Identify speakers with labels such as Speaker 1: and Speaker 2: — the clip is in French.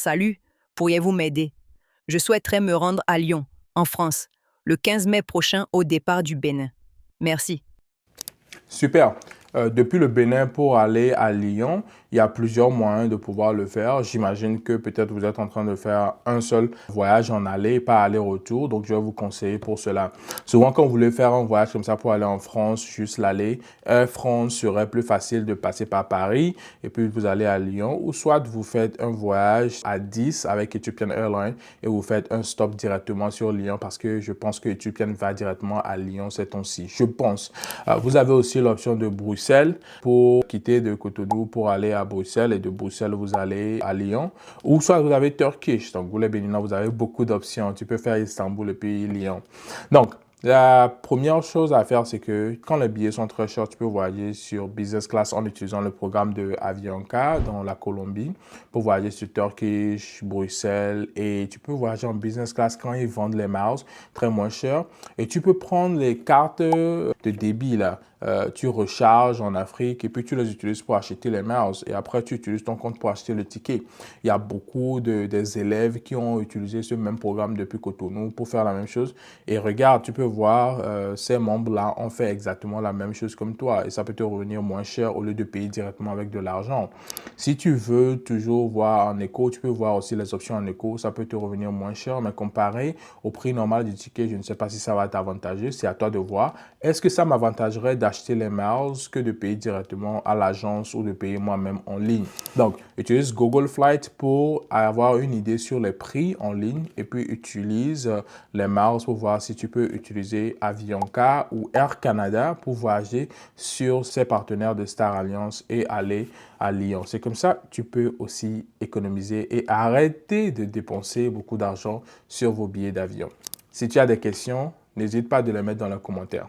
Speaker 1: Salut, pourriez-vous m'aider? Je souhaiterais me rendre à Lyon, en France, le 15 mai prochain au départ du Bénin. Merci.
Speaker 2: Super. Depuis le Bénin pour aller à Lyon, il y a plusieurs moyens de pouvoir le faire. J'imagine que peut-être vous êtes en train de faire un seul voyage en aller, pas aller-retour. Donc, je vais vous conseiller pour cela. Souvent, quand vous voulez faire un voyage comme ça pour aller en France, juste l'aller, Air France serait plus facile de passer par Paris et puis vous allez à Lyon. Ou soit vous faites un voyage à 10 avec Ethiopian Airlines et vous faites un stop directement sur Lyon parce que je pense que Ethiopian va directement à Lyon ces temps-ci. Je pense. Vous avez aussi l'option de Bruxelles pour quitter de Cotonou pour aller à Bruxelles et de Bruxelles vous allez à Lyon. Ou soit vous avez Turkish, donc vous les Béninois, vous avez beaucoup d'options. Tu peux faire Istanbul et puis Lyon. Donc, la première chose à faire, c'est que quand les billets sont très chers, tu peux voyager sur business class en utilisant le programme de Avianca dans la Colombie pour voyager sur Turkish, Bruxelles et tu peux voyager en business class quand ils vendent les miles très moins cher. Et tu peux prendre les cartes de débit là. Tu recharges en Afrique et puis tu les utilises pour acheter les miles et après tu utilises ton compte pour acheter le ticket. Il y a beaucoup des élèves qui ont utilisé ce même programme depuis Cotonou pour faire la même chose et regarde, tu peux voir ces membres-là ont fait exactement la même chose comme toi et ça peut te revenir moins cher au lieu de payer directement avec de l'argent. Si tu veux toujours voir en éco, tu peux voir aussi les options en éco, ça peut te revenir moins cher mais comparé au prix normal du ticket, je ne sais pas si ça va t'avantager, c'est à toi de voir. Est-ce que ça m'avantagerait d'acheter les miles que de payer directement à l'agence ou de payer moi-même en ligne? Donc, utilise Google Flight pour avoir une idée sur les prix en ligne et puis utilise les miles pour voir si tu peux utiliser Avianca ou Air Canada pour voyager sur ces partenaires de Star Alliance et aller à Lyon. C'est comme ça que tu peux aussi économiser et arrêter de dépenser beaucoup d'argent sur vos billets d'avion. Si tu as des questions, n'hésite pas à les mettre dans les commentaires.